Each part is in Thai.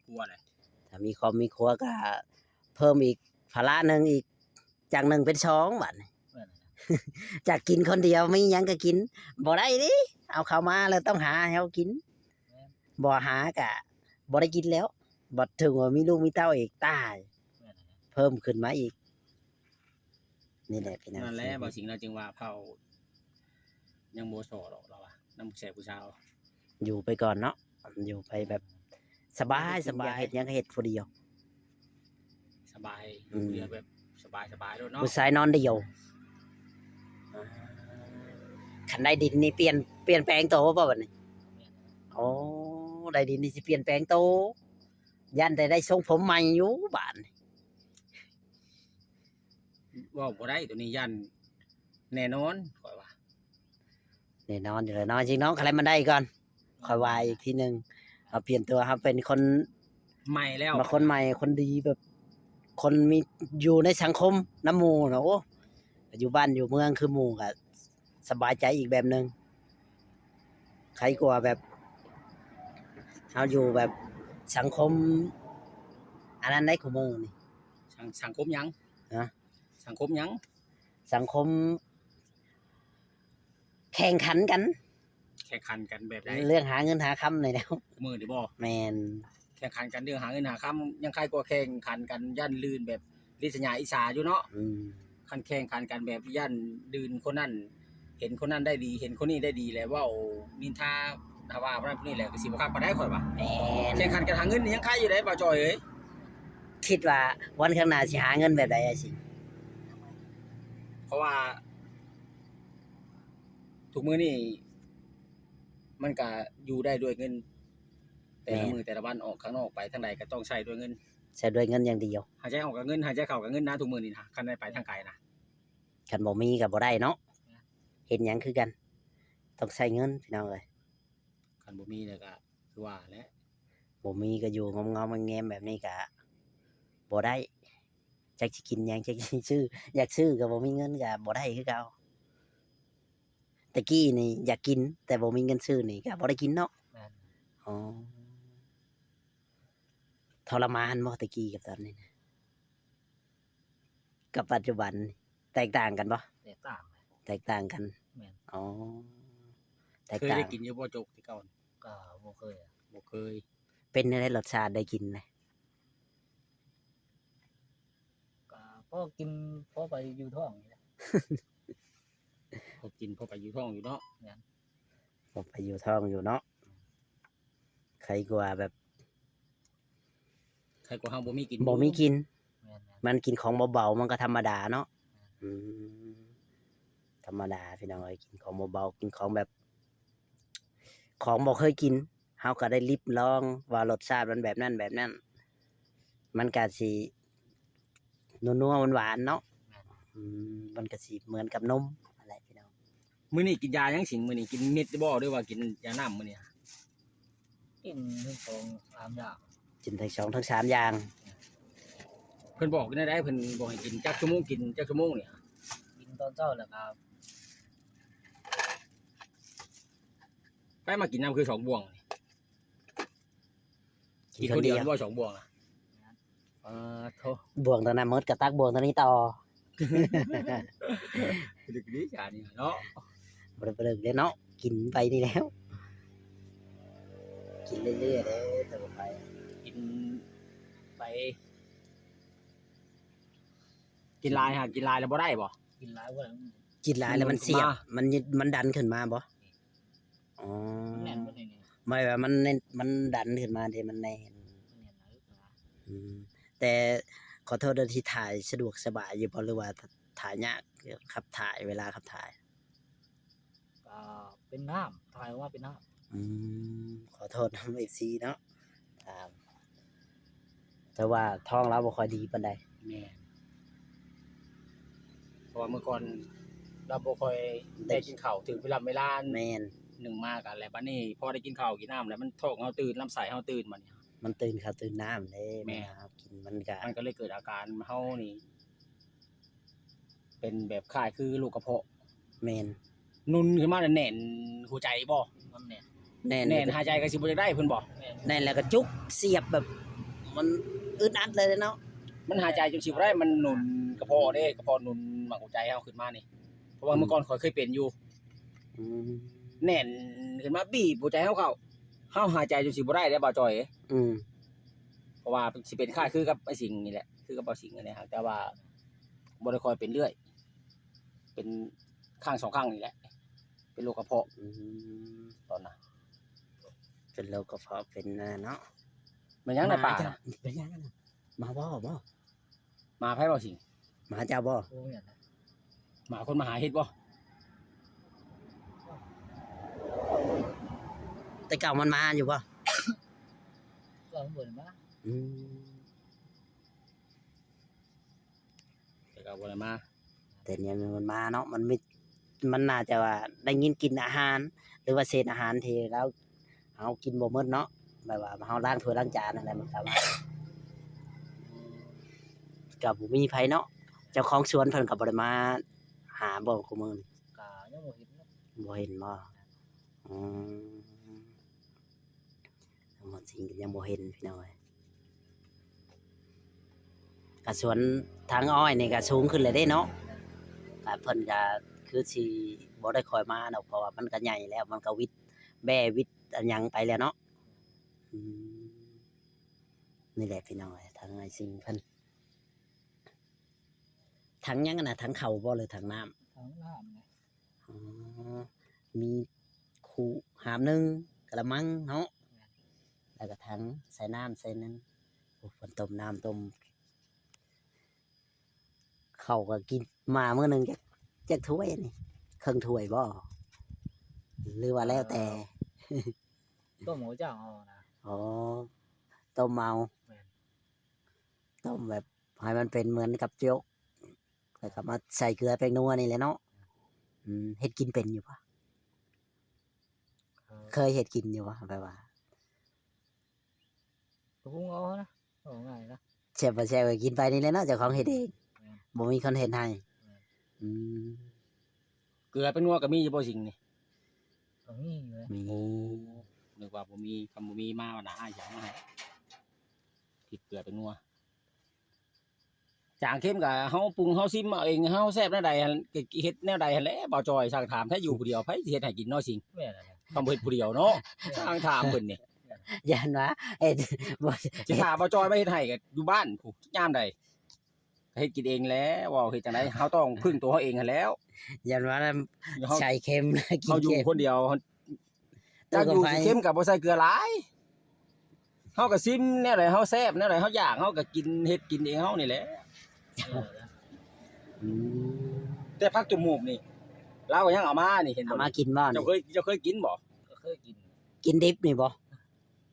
ครัวเลยถ้ามีครอบมีครัวก็เพิ่มอีกภาระหนึงอีกจาก1เป็น2บัดนี้จากกินคนเดียวมีหยังก็กินบ่ได้ดิเอาเข้ามาแล้วต้องหาให้เฮากินบ่หาก็บ่ได้กินแล้วบ่ถึงว่ามีลูกมีเต้าอีกตายเพิ่มขึ้นมาอีกนี่แหละพี่น้องนั่นแหละบางสิ่งเราจึงว่าเผายังโบโซหรอกเราอะน้ำแสบผู้ชาวอยู่ไปก่อนเนาะอยู่ไปแบบสบายสบายเฮ็ดหยังก็เฮ็ดผู้เดียวสบายเรือแบบสบายด้วยเนาะผู้ชายนอนเดียวคันได้ดินนี่เปลี่ยนแปลงโตบ่บัดนี้โอ้ได้ดินนี่สิเปลี่ยนแปลงโตยันได้ทรงผมใหม่อยู่บ้านว่าบ่ได้ตัวนี้ยันแน่นอนข่อยว่าแน่นอนอยู่แล้วเนาะจริงน้องอะไรมันได้ก่อนค่อยว่าอีกทีนึงเอาเปลี่ยนตัวครับเป็นคนใหม่แล้วมาคนใหม่คนดีแบบคนมีอยู่ในสังคมน้ำหมู่เนาะโอ้อยู่บ้านอยู่เมืองคือหมู่ก็สบายใจอีกแบบนึงใครกลัวแบบเฮาอยู่แบบสังคมอันนั้นได้ของมือนี่สังคมยังนะสังคมยังสังคมแข่งขันกันแบบใดเรื่องหาเงินหาคำนี่แล้วมือดิบ่แมนแข่งขันกันเรื่องหาเงินหาคำยังใครกว่าแข่งขันกันย่านลื่นแบบลิษยาอิสาอยู่เนาะคันแข่งขันกันแบบย่านลื่นคนนั้นเห็นคนนั้นได้ดีเห็นคนนี้ได้ดีแล้วว่านินทาว่าพวกนี้แหละก็สิบ่คักปานใดข่อยว่าแข่งขันกันหาเงินนี่ยังใครอยู่ได้บ่จอยเอ้ยคิดว่าวันข้างหน้าสิหาเงินแบบใดสิเพราะว่าทุกมื้อนี่มันก็อยู่ได้ด้วยเงินแต่ละมื้อแต่ละวันออกข้างนอกไปทางใดก็ต้องใช้ด้วยเงินใช้ด้วยเงินอย่างเดียวหายใจออกกับเงินหายใจเข้ากับเงินนะทุกมื้อนี่นะคันได้ไปทางไกลนะคันบ่มีก็บ่ได้เนาะเฮ็ดหยังคือกันต้องใช้เงินพี่น้องเอ้ยคันบ่มีแล้วก็คือว่าแหละบ่มีก็อยู่งอมๆแงมๆแบบนี้ก็บ่ได้จักสิกินหยังจักสิซื้ออยากซื้อก็บ่มีเงินก็บ่ได้คือเก่าตะกี้นี่อยากกินแต่บ่มีเงินซื้อนี่ก็บ่ได้กินเนาะอ๋อทรมานบ่ตะกี้กับตอนนี้นะกับปัจจุบันแตกต่างกันบ่แตกต่างกันแม่นอ๋อแตกเคยต่างได้กินอยู่บ่จกที่เก่าก็บ่เคยเป็นได้รสชาติได้กินนะ ก็พอกินพอไปอยู่ท้องนี่แหละ พอกินพอไปอยู่ท้องอยู่เนาะผมไปอยู่ท้องอยู่เนาะใครกว่าแบบใครกว่าเฮาบ่มีกินมันกินของเบาๆมันก็ธรรมดาเนาะธรรมดาพี่น้องเอ้ยกินของเบาๆกินของแบบของบ่เคยกินเฮาก็ได้ลิ้มลองว่ารสชาติมันแบบนั้นมันก็สินัวๆหวานๆเนาะมันก็สิเหมือนกับนมอะไรพี่น้องมื้อนี้กินยายังสิงมื้อนี้กินเม็ดบ่หรือว่ากินยาน้ำมื้อนี้กินทั้ง2-3อย่างกินทั้ง2ทั้ง3อย่างเพิ่นบอกกินได้เพิ่นบอกให้กินจักชั่วโมงกินจักชั่วโมงนี่กินตอนเช้าแล้วครับไปมากินน้ำคือ2บ่วงกินคนเดียวบ่2บ่วงน่ะโธ่บ่วงตอนนั้นหมดก็ตักบ่วงตอนนี้ต่อดึกดีจานี่เนาะบ่ได้เลิกเลยเนาะกินไปนี่แล้วกินเรื่อยๆเด้แต่บ่ไปกินไปกินลายแล้วบ่ได้บ่กินหลายบ่ได้กินหลายแล้วมันเสียบมันดันขึ้นมาบ่อ๋อแน่นบ่ได้นี่ไม่ว่ามันดันขึ้นมาเด้มันแน่นแต่ขอโทษด้วยที่ถ่ายสะดวกสบายอยู่บ่หรือว่าถ่ายยากขับถ่ายเวลาขับถ่ายก็เป็นน้ำถ่ายว่าเป็นน้ำขอโทษน้ำ FC เนาะแต่ว่าท้องเราบ่ค่อยดีปานใดแม่เพราะว่าเมื่อก่อนเราบ่ค่อยได้กินข้าวถึงเวลาแม่น1มากกันแล้วบัดนี้พอได้กินข้าวกินน้ำแล้วมันท้องเฮาตื่นลำไส้เฮาตื่นบัดนี้มันตื่นข้าวตื่นน้ำเด้แม่ครับกินมันก็เลยเกิดอาการเฮานี่เป็นแบบคล้ายคือลูกกระเพาะแม่นนุนขึ้นมาแน่นหัวใจบ่มันแน่นหายใจก็สิบ่ได้เพิ่นบ่แน่นแล้วก็จุกเสียบแบบ มันอึดอัดเลยเนาะ มันหายใจจนสิบ่ได้มันหนุนกระเพาะเด้กระเพาะหนุนหมักหัวใจเฮาขึ้นมานี่เพราะว่าเมื่อก่อนข่อยเคยเป็นอยู่ อืม แน่นขึ้นมาบีบหัวใจเฮาเข้าหายใจจนสิบ่ได้เด้บ่าวจอย อืม เพราะว่าสิเป็นค่ายคือกับไอ้สิ่งนี่แหละคือกับบ่าวสิ่งนี่แหละแต่ว่าบ่ได้ค่อยเป็นเรื่อยเป็นข้างสองข้างนี่แหละเป็นโรคกระเพาะ อืม ตอนน่ะ เป็นโรคกระเพาะเป็นเนาะ มันยังในป่า จ้ะ น่ะ เป็นยังน่ะมาบ่ มาไผบ่สิ่ง มาเจ้าบ่ โอ้ยนะ มาคนมาหาเฮ็ดบ่ แต่เก่ามันมาอยู่บ่ ก็เหมือนมา อืม แต่ก็บ่ได้มา แต่เนี่ยมันมาเนาะมันน่าจะว่าได้ยินกินอาหาร หรือว่าเศษอาหารที่เราเอากินบ่หมดเนาะแบบว่าเฮาล้างถ้วยล้างจานอะไรมันก็ว่าก็บ่มีไผเนาะเจ้าของสวนเพิ่นก็บ่ได้มาหาบ่คุมื้อนี้ กายังบ่เห็นเนาะ บ่เห็นบ่อืมหมดสิ่งก็ยังบ่เห็นพี่น้อยก็สวนทางอ้อยนี่ก็สูงขึ้นเลยเด้เนาะก็เพิ่นก็คือสิบ่ได้คอยมาดอกเพราะว่ามันก็ใหญ่แล้วมันก็วิดแบ่วิดอันหยังไปแล้วเนาะอืมนี่แหละพี่น้อยทางไอ้สิ่งเพิ่นถังหยังอะน่ะถังข้าวบ่หรือถังน้ำ ทั้งน้ำไง อ๋อมีคูหามหนึ่งกระมังเนาะแล้วก็ถังใส่น้ำใส่นั้นโอ้ฝนต้มน้ำต้มเขาก็กินมาเมื่อหนึ่งจากถ้วยนี่ครึ่งถ้วยบ่หรือว่าแล้วแต่ ต้มหัวเจ้าเอานะ อ๋อต้มเมา แม่น ต้มแบบให้มันเป็นเหมือนกับโจ๊กแล้วก็มาใส่เกลือแป้งนัวนี่แหละเนาะเฮ็ดกินเป็นอยู่ปะเคยเฮ็ดกินอยู่ปะแบบว่า ก็พุงเอานะเอาง่ายนะ เชฟแชร์กินไปนี่เลยเนาะเจ้าของเฮ็ดเอง แม่น บ่มีคนเฮ็ดให้ แม่น อืม เกลือเป็นนัวก็มีอยู่บ่สิ่งนี่ ตรงนี้อยู่เลย มี นึกว่าบ่มีคำบ่มีมาว่าน่ะอ้ายอยากมาให้พริกเกลือเป็นนัวจางเข้มก็เฮาปรุงเฮาซิมเอาเองเฮาแซ่บแนวใดหั่นก็เฮ็ดแนวใดหั่นแหละบ่าวจอยสั่งถามถ้าอยู่ผู้เดียวไผสิเฮ็ดให้กินเนาะสิ่ง แม่นอะไร ต้องเฮ็ดผู้เดียวเนาะทางถามเพิ่นนี่ ยันว่าเอ็ดบ่ สิถามบ่จอยไปเฮ็ดให้ก็อยู่บ้านผู้ยามใดก็เฮ็ดกินเองแหล้วว่าเฮ็ดจังไดเฮาต้องพึ่งตัวเฮาเองหั่นแหล้ว ยันว่า เฮา ใส่เค็มกิ เฮาน อยู่ เค็ม คนเดียว ตั ถ้าว อ กับ ยู่ ไฟ สิเข้มก็บ่ใส่เกลือหลายเฮาก็ซิมแนวใดเฮาแซ่บแนวใดเฮาอยากเฮาก็กินเฮ็ดกินเองเฮานี่แหละ อืม แต่ผักจมูกนี่เราก็ยังเอามานี่เห็น เอา บ่ มากินบ่ เจ้า นี่ เคยกินบ่ ก็เคยกิน กินดิบนี่บ่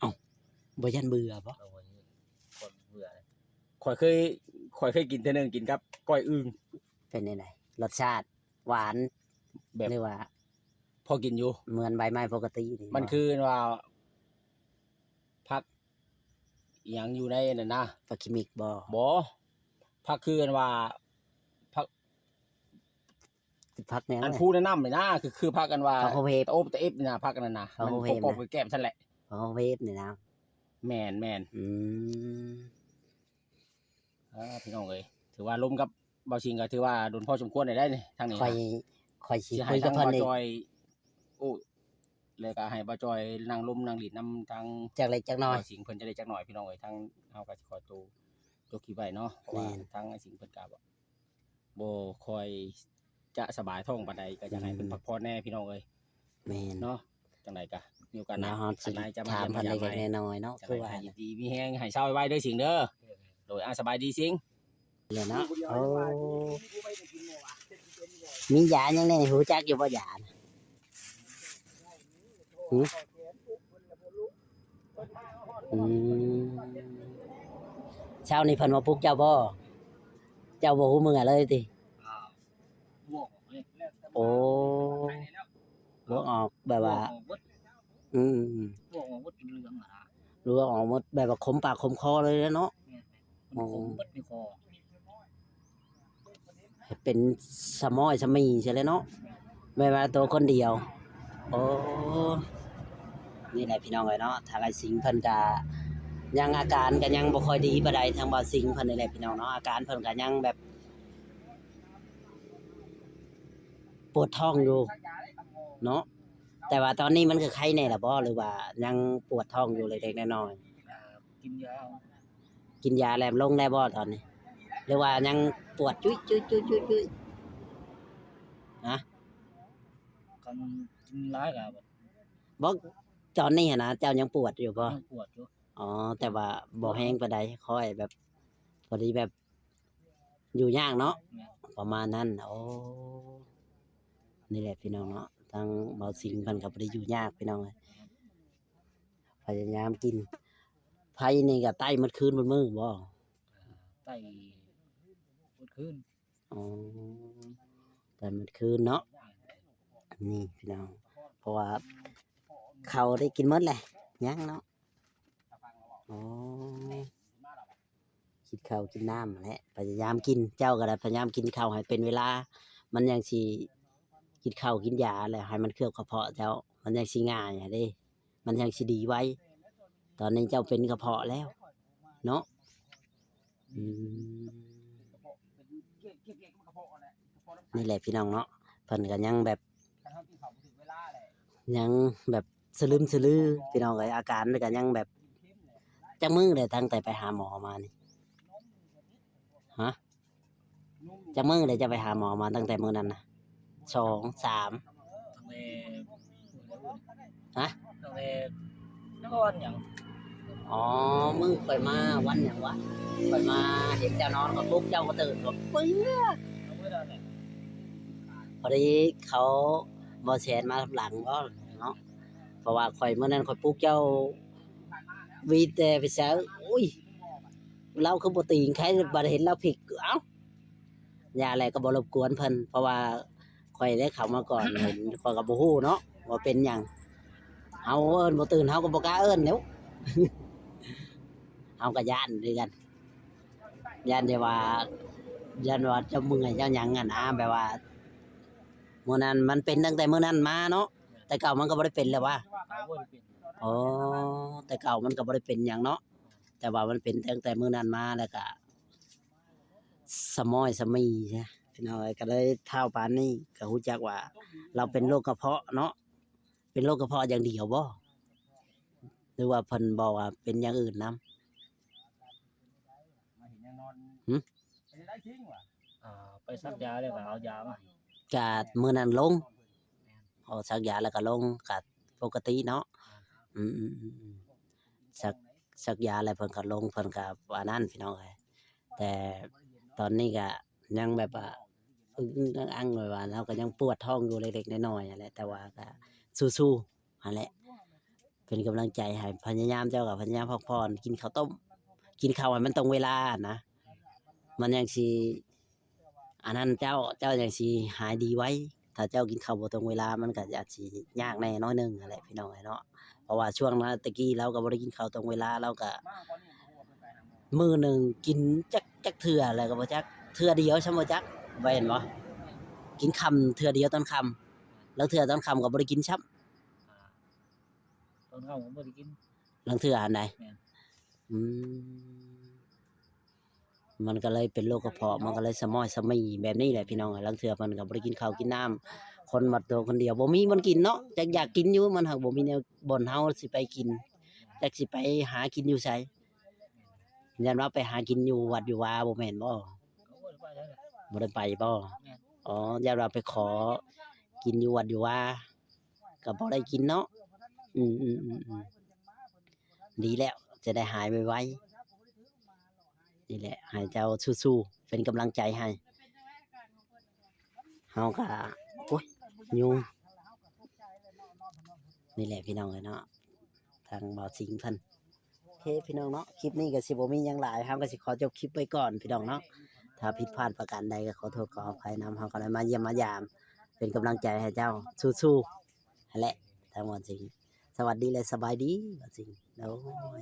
เอ้าบ่ยันเบื่อบ่ เอาไว้คนเบื่อเลย ข่อยเคยกินเทื่อนึงกินกับก้อยอึ่ง เป็นจังไดรสชาติหวาน แบบ หรือว่า พอกินอยู่ เหมือนใบไม้ปกตินี่ มัน บ่ คือว่าผักอหยังอยู่ในนั่นนะ ปลาคิมิกบ่ บ่ผักคือว่าผัก พักแนว อัน เลย พูแนะนำนี่นะคือผักกันว่า ผักโฮเวฟ ตะโอบตะเอฟนี่นะผักกันนั่นนะ ผัก มัน โฮเวฟ ปอก นะ ไปแก้มซั่นแหละ อ๋อเวฟนี่นะ แม่น อืม พี่น้องเอ้ยถือว่าล้มกับเบาชิงก็ถือว่าโดนพอสมควรได้นี่ทางนี้ ค่อย นะ ค่อยสิ สิ คุ ให้ ยกั ทา บ ง เพิ่น บ่า อีก จอยโอ้เลยก็ให้บ่าจอยนั่งล้มนั่งหลีดนํทาง จักเล็กจักน้อย เบาชิงเพิ่นจะได้จักหน่อยพี่น้องเอ้ยทางเฮาก็สิขอตัวจกคลิปไว้เนาะเพราะว่า แม่น ทางไอ้สิงเพิ่นก็บ่ค่อยจะสบายท้องปานใดก็อยากให้เพิ่นพักผ่อนแน่พี่น้องเอ้ย แม่น เนาะจังไดก็มีโอกาสห แล้ น้าว เฮาสิ คันใดจะมา ถาม เยี่ยม เพิ่น มายาม เล็ก ใหม่ ๆน้อยๆเนาะ จัง คือ ได ว่า ให้ดีมีแฮงให้เช้าไว้เด้อสิงเด้อโดยสบายดีสิง เลยเนาะโอ้มียายังไงหูจักอยู่บ่ยาน่ะหืออืมเช้านี้เพิ่นมาปลุกเจ้าบ่เจ้าบ่ฮู้มื้อเลยติ บวกเลย โอ้ลวกออกแบบว่า อืม บวกวัดเป็นเรื่องอะนะ ลวกออกหมดแบบว่าขมปากขมคอเลยเนาะ มันคมวัดในคอ เป็นสมอยสมีใช่เลยเนาะไม่ว่าตัวคนเดียว โอ้นี่แหละพี่น้องเลยเนาะทางไอ้สิงห์เพิ่นกะ ยังอาการก็ยังบ่ค่อยดีปานใดทางบ่าวสิงเพิ่นนี่แหละพี่น้องเนาะอาการเพิ่นก็ยังแบบปวดท้องอยู่เนาะแต่ว่าตอนนี้มันก็ไข้แน่ล่ะบ่หรือว่ายังปวดท้องอยู่เล็กๆน้อยกินยาเอา ๆกินยาแล้วลงได้บ่ตอนนี้หรือว่ายังปวดจุ๊ยๆๆๆฮะ กันกินร้ายกับแบบ บ่ตอนนี้หั้นนะเจ้ายังปวดอยู่บ่ ยังปวดอยู่ อ๋อแต่ว่าบ่แห้งปานใดค่อยแบบพอดีแบบอยู่ยากเนาะ แม่น ประมาณนั้นโอ้นี่แหละพี่น้องเนาะทางเบาสิงเพิ่นก็บ่ได้อยู่ยากพี่น้องเอ้ยพยายามกินไผนี่ก็ไต้หมดคืนหมดมื้อบ่ ไต้ปวดขึ้น อ๋อไต้หมดคืนเนาะนี่พี่น้องเพราะว่าข้าวได้กินหมดแหละยังเนาะอ๋อกินข้าวกินน้ำนั่นแหละพยายามกินเจ้าก็ได้พยายามกินข้าวให้เป็นเวลามันยังสิกินข้าวกินยาแหละให้มันเคลือบกระเพาะเจ้ามันยังสิง่ายอะเด้มันยังสิดีไว้ ตอนนี้เจ้าเป็นกระเพาะแล้วเนาะอืมนี่แหละพี่น้องเนาะเพิ่นก็ยังแบบยังแบบสลึมสลือพี่น้องก็อาการก็ยังแบบจักมื้อเลยตั้งแต่ไปหาหมอมานี่ฮะจักมื้อเลยจะไปหาหมอมาตั้งแต่มื้อนั้นน่ะ2 3ตั้งแต่ ฮะ ตั้งแต่นักวันอย่าง อ๋อมึงข่อยมาวันหยังวะข่อยมาเห็นเจ้านอนก็ปลุกเจ้าก็ตื่นก็ปึ้ง เอาไว้ได้เนี่ย พอดีเขาบ่แชนมาหลังบ่เนาะเพราะว่าข่อยมื้อนั้นข่อยปลุกเจ้าวีแต่ไปเช้าอุ้ยเราคือบ่ตีงใครบ่ได้เห็นเราผิดเอ้าอย่าแหละก็บ่รบกวนเพิ่นเพราะว่าข่อยได้เข้ามาก่อน เห็นข่อยก็บ่ฮู้เนาะว่าเป็นหยังเฮาเอิ้นบ่ตื่นเฮาก็บ่กล้าเอิ้นแหล้ว เฮาก็ย้านคือกันย้านแต่ว่าย้านว่าเจ้าเมื่อยเจ้าหยังอะนะแบบว่ามื้อนั้นมันเป็นตั้งแต่มื้อนั้นมาเนาะแต่เก่ามันก็บ่ได้เป็นแล้วว่า เอาไว้เป็น อ๋อแต่เก่ามันก็บ่ได้เป็นหยังเนาะแต่ว่ามันเป็นตั้งแต่มื้อนั้นมาแล้วก็สะม้อยสะมีใช่พี่น้อยก็เลยเฒ่าปานนี้ก็ฮู้จักว่า เราเป็นโรคกระเพาะเนาะเป็นโรคกระเพาะอย่างเดียวบ่หรือว่าเพิ่นบอกว่าเป็นอย่างอื่นนำ ไปซักยาแล้วก็เอายามาให้ กะมื้อนั้นลงพอซักยาแล้วก็ลงก็ปกติเนาะอืมๆๆซักยาแล้วเพิ่นก็ลงเพิ่นก็ว่านั้นพี่น้องเอ้ยแต่ตอนนี้ก็ยังแบบว่าอึ้งๆอังๆแบบว่าเราก็ยังปวดท้องอยู่เล็กๆน้อยๆนั่นแหละแต่ว่าก็สู้ๆนั่นแหละเป็นกำลังใจให้พยายามเจ้าก็พยายามพักผ่อนกินข้าวต้มกินข้าวให้มันตรงเวลานะมันยังสิอันนั้นเจ้ายังสิหายดีไว้ ถ้าเจ้ากินข้าวบ่ตรงเวลามันก็อาจสิยากแหน่น้อยหนึ่งนั่นแหละพี่น้องเอ้ยเนาะเพราะว่าช่วงนั้นตะกี้เราก็บ่ได้กินข้าวตรงเวลาเราก็มื้อหนึ่งกินจักเทื่อแล้วก็บ่จักเทื่อเดียวใช่บ่จักว่าเห็นบ่กินค่ำเทื่อเดียวตอนค่ำแล้วเทื่อตอนค่ำก็บ่ได้กินซ้ำ ตอนเข้าผมบ่ได้กิน ลางเทื่ออันใด แม่น อืมมันก็เลยเป็นโรคกระเพาะมันก็เลยสะม้อยสะมีแบบนี้แหละพี่น้องเอ้ยลางเทื่อมันก็บ่ได้กินข้าวกินน้ำคนมาตัวคนเดียวบ่มีมันกินเนาะจักอยากกินอยู่มันหักบ่มีแนวบ่อนเฮาสิไปกินจักสิไปหากินอยู่ไสยันว่าไปหากินอยู่วัดอยู่วาบ่แม่นบ่ เขาบ่ได้ไปได้เลย บ่ได้ไปบ่ แม่น อ๋อยันว่าไปขอกินอยู่วัดอยู่วาก็บ่ได้กินเนาะอืมๆๆๆดีแล้วจะได้หายไวๆนี่แหละให้เจ้าสู้ๆเป็นกำลังใจให้เฮาก็โอ๊ยยุงนี่แหละพี่น้องเอ้ยเนาะทางเบาสิงเพิ่นโอเคพี่น้องเนาะคลิปนี้ก็สิบ่มีหยังหลายเฮาก็สิขอจบคลิปไว้ก่อนพี่น้องเนาะถ้าผิดพลาดประการใดก็ขอโทษขออภัยนำเฮาก็ได้มาเยี่ยมมายาม เป็นกำลังใจให้เจ้าสู้ๆนั่นแหละทางเบาสิงสวัสดีและสบายดีเบาสิงโอ้ย